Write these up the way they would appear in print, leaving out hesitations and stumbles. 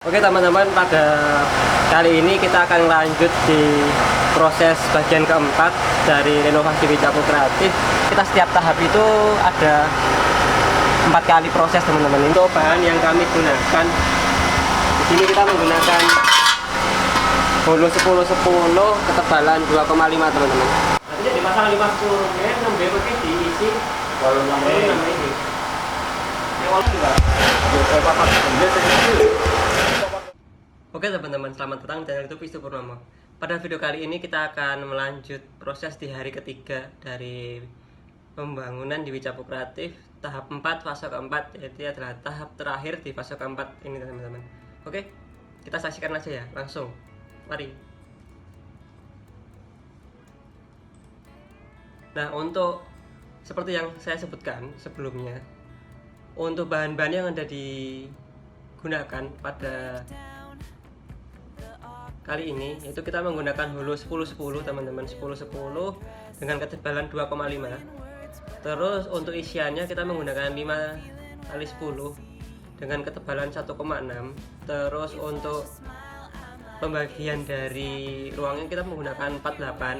Oke teman-teman, pada kali ini kita akan lanjut di proses bagian keempat dari renovasi Wicapu Kreatif. Kita setiap tahap itu ada 4 kali proses teman-teman. Untuk bahan yang kami gunakan, di sini kita menggunakan bolo 10-10 ketebalan 2,5 teman-teman. Nanti dipasang 50 meter, 6 pakai diisi bolo 6 ini. Oke teman-teman, selamat datang di channel YouTube Istu Purnomo. Pada video kali ini kita akan melanjut proses di hari ketiga dari pembangunan di Wicapu Kreatif tahap 4 fase keempat, yaitu adalah tahap terakhir di fase keempat ini teman-teman. Oke, kita saksikan aja ya, langsung. Mari. Nah, untuk seperti yang saya sebutkan sebelumnya, untuk bahan-bahan yang ada digunakan pada kali ini yaitu kita menggunakan hulu 10-10 teman-teman, 10-10 dengan ketebalan 2,5. Terus untuk isiannya kita menggunakan 5x10 dengan ketebalan 1,6. Terus untuk pembagian dari ruangnya kita menggunakan 48.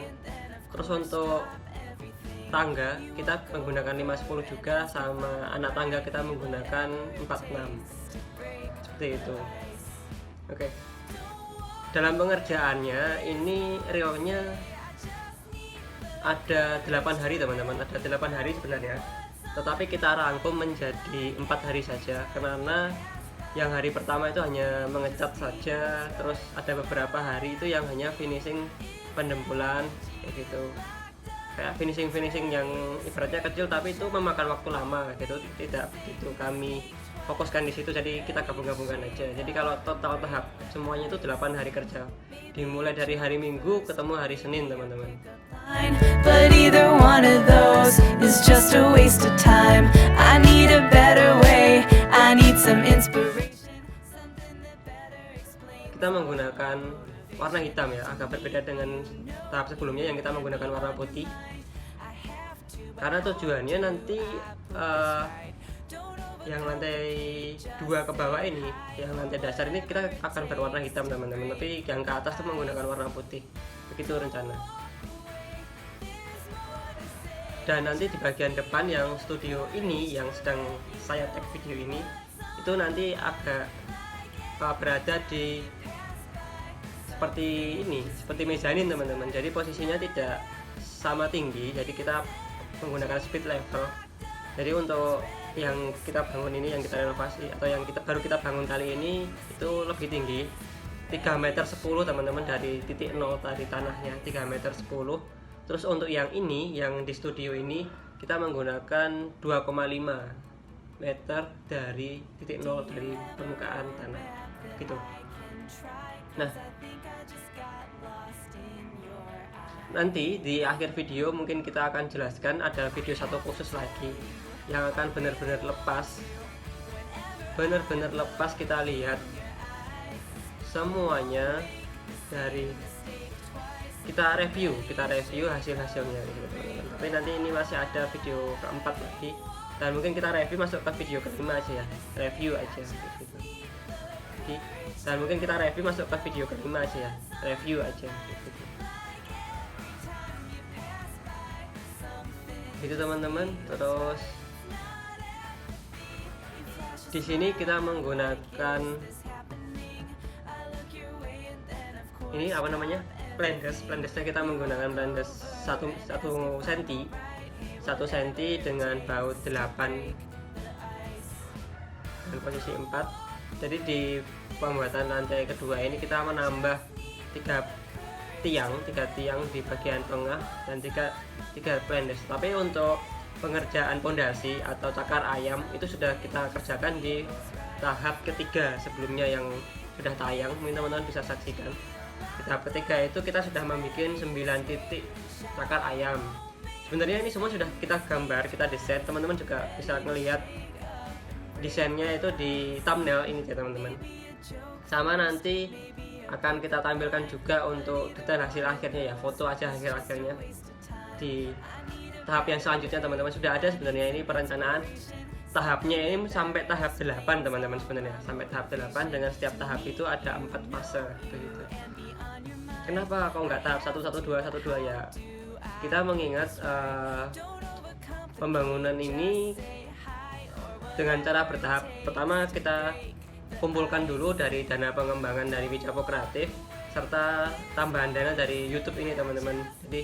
Terus untuk tangga kita menggunakan 5-10 juga, sama anak tangga kita menggunakan 46. Seperti itu. Oke. Dalam pengerjaannya ini realnya ada 8 hari teman-teman, ada 8 hari sebenarnya, tetapi kita rangkum menjadi 4 hari saja karena yang hari pertama itu hanya mengecat saja, terus ada beberapa hari itu yang hanya finishing pendembulan kayak gitu, kayak finishing yang ibaratnya kecil tapi itu memakan waktu lama gitu. Tidak begitu kami fokuskan di situ, jadi kita gabung-gabungkan aja. Jadi kalau total tahap semuanya itu 8 hari kerja, dimulai dari hari Minggu ketemu hari Senin teman-teman. But either one of those is just a waste of time. I need a better way. I need some inspiration. Kita menggunakan warna hitam ya, agak berbeda dengan tahap sebelumnya yang kita menggunakan warna putih. Karena tujuannya nanti yang lantai 2 ke bawah ini, yang lantai dasar ini kita akan berwarna hitam teman-teman, tapi yang ke atas itu menggunakan warna putih. Begitu rencana. Dan nanti di bagian depan yang studio ini yang sedang saya tag video ini, itu nanti agak berada di seperti ini, seperti mezanin teman-teman. Jadi posisinya tidak sama tinggi, jadi kita menggunakan speed level. Jadi untuk yang kita bangun ini, yang kita renovasi atau yang baru kita bangun kali ini itu lebih tinggi, 3,10 meter teman-teman, dari titik nol dari tanahnya 3,10 meter. Terus untuk yang ini, yang di studio ini kita menggunakan 2,5 meter dari titik nol dari permukaan tanah gitu. Nah, nanti di akhir video mungkin kita akan jelaskan, ada video satu khusus lagi yang akan benar-benar lepas kita lihat semuanya, dari kita review hasil-hasilnya gitu, teman-teman. Tapi nanti ini masih ada video keempat lagi, dan mungkin kita review masuk ke video kelima aja ya, review aja gitu. Dan mungkin kita review masuk ke video kelima aja ya, review aja gitu. Gitu teman-teman. Terus di sini kita menggunakan ini apa namanya, Plendesnya kita menggunakan Plendes 1 cm dengan baut 8 dan posisi 4. Jadi di pembuatan lantai kedua ini kita menambah 3 tiang di bagian tengah dan 3 Plendes. Tapi untuk pengerjaan pondasi atau cakar ayam itu sudah kita kerjakan di tahap ketiga sebelumnya yang sudah tayang, mungkin teman-teman bisa saksikan. Di tahap ketiga itu kita sudah membuat 9 titik cakar ayam. Sebenarnya ini semua sudah kita gambar, kita desain, teman-teman juga bisa melihat desainnya itu di thumbnail ini ya teman-teman. Sama nanti akan kita tampilkan juga untuk detail hasil akhirnya ya, foto aja hasil akhirnya di tahap yang selanjutnya teman-teman. Sudah ada sebenarnya ini perencanaan tahapnya ini sampai tahap 8 teman-teman, sebenarnya sampai tahap 8 dengan setiap tahap itu ada 4 fase begitu. Kenapa kok nggak tahap 1, 1, 2, 1, 2 ya? Kita mengingat pembangunan ini dengan cara bertahap. Pertama kita kumpulkan dulu dari dana pengembangan dari Wicapo Kreatif serta tambahan dana dari YouTube ini teman-teman. Jadi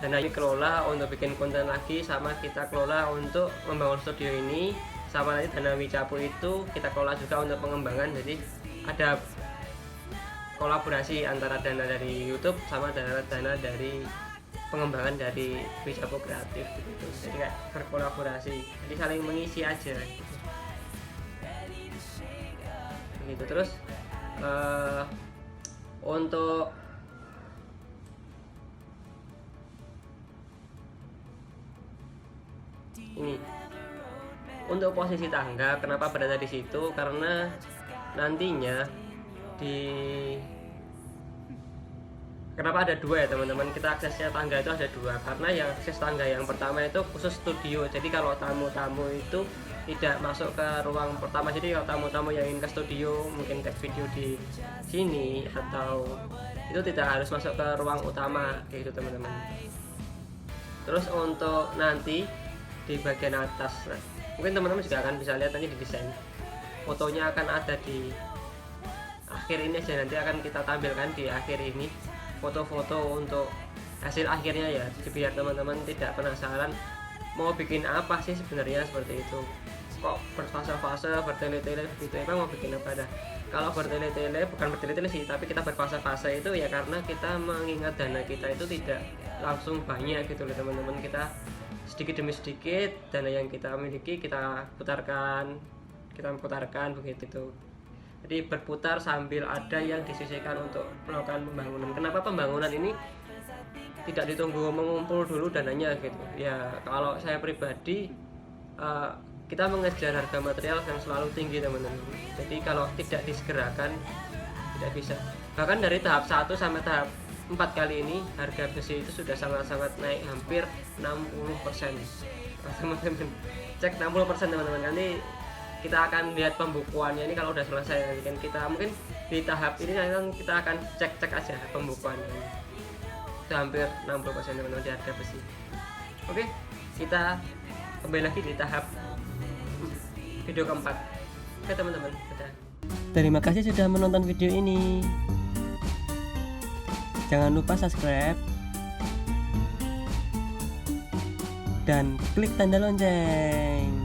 dana ini kelola untuk bikin konten lagi, sama kita kelola untuk membangun studio ini, sama nanti dana Wicapo itu kita kelola juga untuk pengembangan. Jadi ada kolaborasi antara dana dari YouTube sama dana dari pengembangan dari Wicapo Kreatif gitu. Jadi kayak berkolaborasi, jadi saling mengisi aja gitu. Begitu. Terus untuk ini, untuk posisi tangga kenapa berada di situ, karena nantinya kenapa ada 2 ya teman-teman, kita aksesnya tangga itu ada 2, karena yang akses tangga yang pertama itu khusus studio. Jadi kalau tamu-tamu itu tidak masuk ke ruang pertama. Jadi kalau tamu-tamu yang ingin ke studio, mungkin take video di sini atau itu tidak harus masuk ke ruang utama gitu teman-teman. Terus untuk nanti di bagian atas, nah, mungkin teman-teman juga akan bisa lihat nanti di desain, fotonya akan ada di akhir ini aja, nanti akan kita tampilkan di akhir ini foto-foto untuk hasil akhirnya ya, biar teman-teman tidak penasaran mau bikin apa sih sebenarnya, seperti itu kok berfase-fase bertele-tele gitu, emang mau bikin apa dah. Kalau bertele-tele, bukan bertele-tele sih, tapi kita berfase-fase itu ya karena kita mengingat dana kita itu tidak langsung banyak gitu loh teman-teman. Kita sedikit demi sedikit dana yang kita miliki kita putarkan begitu. Jadi berputar sambil ada yang disisihkan untuk melakukan pembangunan. Kenapa pembangunan ini tidak ditunggu mengumpul dulu dananya gitu ya? Kalau saya pribadi kita mengejar harga material yang selalu tinggi teman-teman. Jadi kalau tidak disegerakan tidak bisa. Bahkan dari tahap 1 sampai tahap 4 kali ini harga besi itu sudah sangat-sangat naik, hampir 60%. Teman-teman cek 60% teman-teman. Nanti kita akan lihat pembukuannya ini kalau udah selesai. Nanti kan kita mungkin di tahap ini nanti kita akan cek aja pembukuannya. Itu hampir 60% teman-teman di harga besi. Oke, kita kembali lagi di tahap video keempat. Oke teman-teman, terima kasih sudah menonton video ini. Jangan lupa subscribe dan klik tanda lonceng.